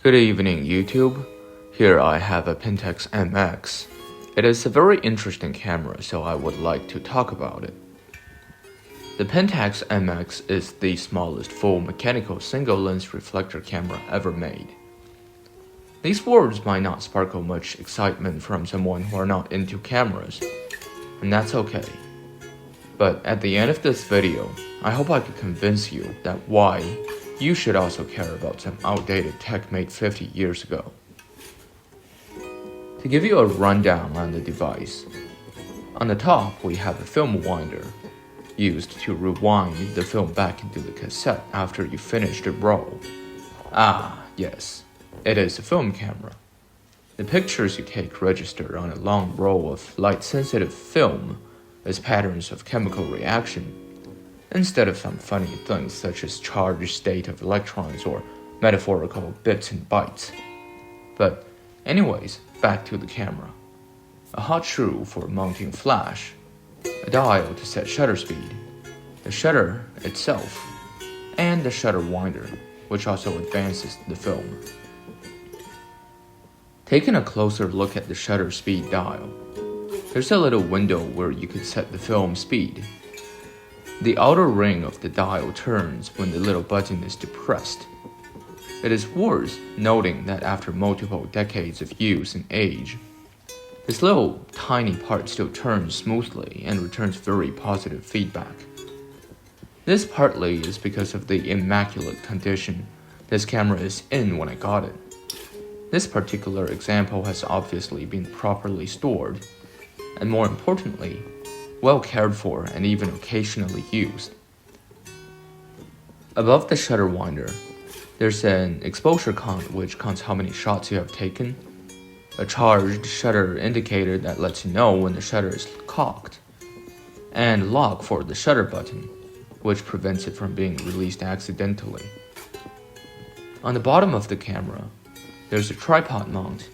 Good evening, YouTube. Here I have a Pentax MX. It is a very interesting camera, so I would like to talk about it. The Pentax MX is the smallest full mechanical single-lens reflector camera ever made. These words might not sparkle much excitement from someone who are not into cameras, and that's okay. But at the end of this video, I hope I could convince you that why you should also care about some outdated tech made 50 years ago. To give you a rundown on the device, on the top we have a film winder, used to rewind the film back into the cassette after you finish the roll. Ah, yes, it is a film camera. The pictures you take register on a long roll of light-sensitive film as patterns of chemical reaction, instead of some funny things such as charged state of electrons or metaphorical bits and bytes. But anyways, back to the camera. A hot screw for mounting flash, a dial to set shutter speed, the shutter itself, and the shutter winder, which also advances the film. Taking a closer look at the shutter speed dial, there's a little window where you could set the film speed. The outer ring of the dial turns when the little button is depressed. It is worth noting that after multiple decades of use and age, this little tiny part still turns smoothly and returns very positive feedback. This partly is because of the immaculate condition this camera is in when I got it. This particular example has obviously been properly stored, and more importantly, well cared for and even occasionally used. Above the shutter winder, there's an exposure count which counts how many shots you have taken, a charged shutter indicator that lets you know when the shutter is cocked, and lock for the shutter button, which prevents it from being released accidentally. On the bottom of the camera, there's a tripod mount,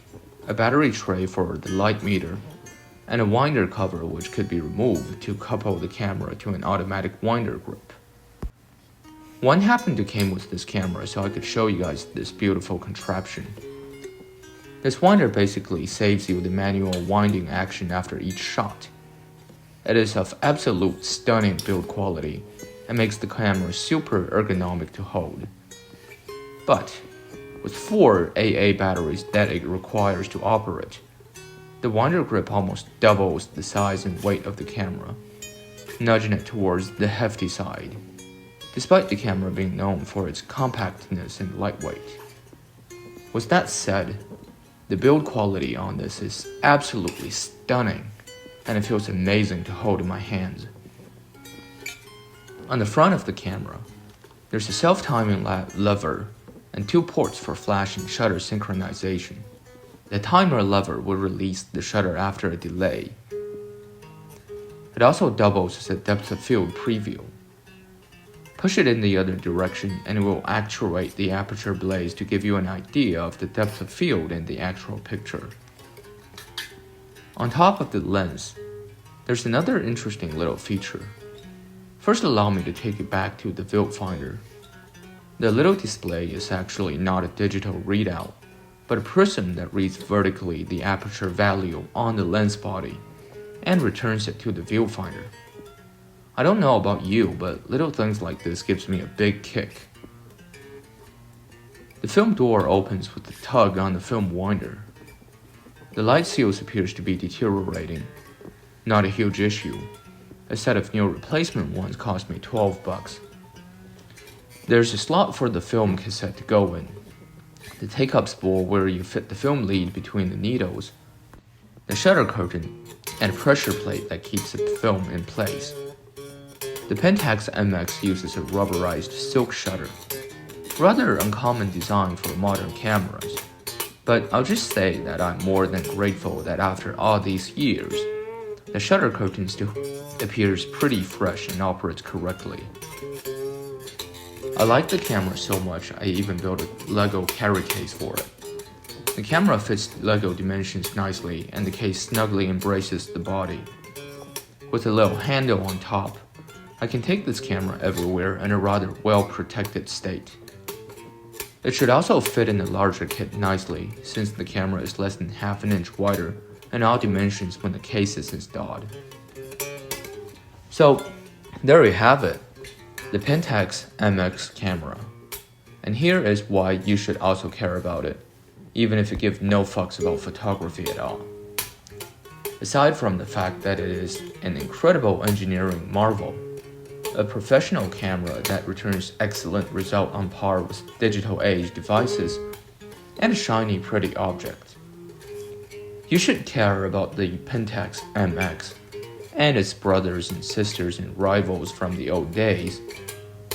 a battery tray for the light meter, and a winder cover which could be removed to couple the camera to an automatic winder grip. One happened to came with this camera, so I could show you guys this beautiful contraption. This winder basically saves you the manual winding action after each shot. It is of absolute stunning build quality and makes the camera super ergonomic to hold. But with 4 AA batteries that it requires to operate, the winder grip almost doubles the size and weight of the camera, nudging it towards the hefty side, despite the camera being known for its compactness and lightweight. With that said, the build quality on this is absolutely stunning, and it feels amazing to hold in my hands. On the front of the camera, there's a self-timing lever and 2 ports for flash and shutter synchronization. The timer lever will release the shutter after a delay. It also doubles as a depth of field preview. Push it in the other direction and it will actuate the aperture blaze to give you an idea of the depth of field in the actual picture. On top of the lens, there's another interesting little feature. First, allow me to take you back to the viewfinder. The little display is actually not a digital readout, but a prism that reads vertically the aperture value on the lens body and returns it to the viewfinder. I don't know about you, but little things like this gives me a big kick. The film door opens with a tug on the film winder. The light seals appears to be deteriorating. Not a huge issue. A set of new replacement ones cost me $12. There's a slot for the film cassette to go in, the take-up spool where you fit the film lead between the needles, the shutter curtain, and a pressure plate that keeps the film in place. The Pentax MX uses a rubberized silk shutter, rather uncommon design for modern cameras, but I'll just say that I'm more than grateful that after all these years, the shutter curtain still appears pretty fresh and operates correctly. I like the camera so much I even built a Lego carry case for it. The camera fits Lego dimensions nicely and the case snugly embraces the body. With a little handle on top, I can take this camera everywhere in a rather well-protected state. It should also fit in a larger kit nicely, since the camera is less than half an inch wider and all dimensions when the case is installed. So, there you have it, the Pentax MX camera. And here is why you should also care about it, even if you give no fucks about photography at all. Aside from the fact that it is an incredible engineering marvel, a professional camera that returns excellent result on par with digital age devices, and a shiny pretty object. You should care about the Pentax MX and its brothers and sisters and rivals from the old days,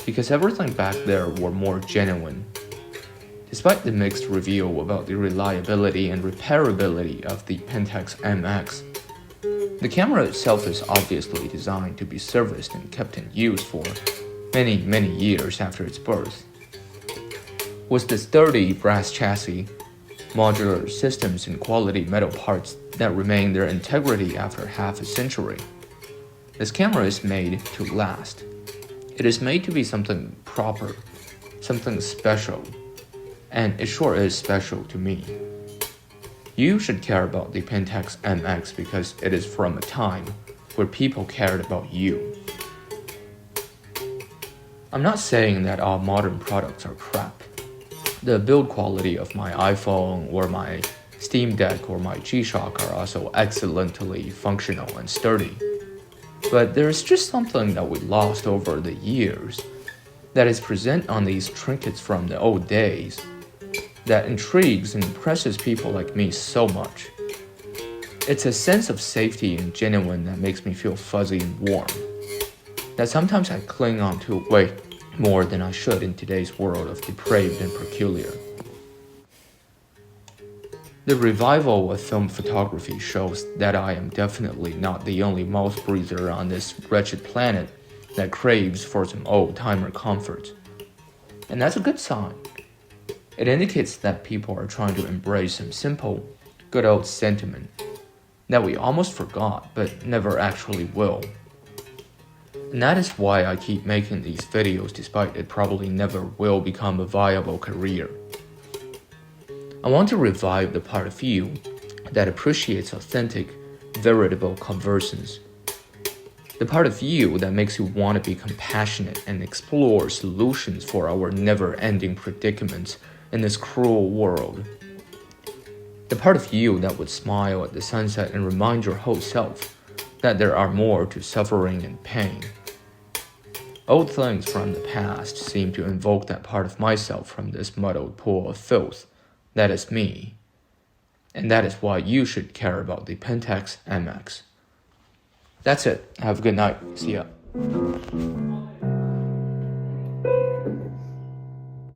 because everything back there were more genuine. Despite the mixed review about the reliability and repairability of the Pentax MX, the camera itself is obviously designed to be serviced and kept in use for many, many years after its birth. With the sturdy brass chassis, modular systems and quality metal parts that remain their integrity after half a century, this camera is made to last. It is made to be something proper, something special, and it sure is special to me. You should care about the Pentax MX because it is from a time where people cared about you. I'm not saying that all modern products are crap. The build quality of my iPhone or my Steam Deck or my G-Shock are also excellently functional and sturdy. But there's just something that we lost over the years that is present on these trinkets from the old days that intrigues and impresses people like me so much. It's a sense of safety and genuine that makes me feel fuzzy and warm, that sometimes I cling on to way more than I should in today's world of depraved and peculiar. The revival of film photography shows that I am definitely not the only mouth breather on this wretched planet that craves for some old-timer comfort. And that's a good sign. It indicates that people are trying to embrace some simple, good old sentiment that we almost forgot but never actually will. And that is why I keep making these videos despite it probably never will become a viable career. I want to revive the part of you that appreciates authentic, veritable conversations. The part of you that makes you want to be compassionate and explore solutions for our never-ending predicaments in this cruel world. The part of you that would smile at the sunset and remind your whole self that there are more to suffering and pain. Old things from the past seem to invoke that part of myself from this muddled pool of filth that is me. And that is why you should care about the Pentax MX. That's it. Have a good night. See ya.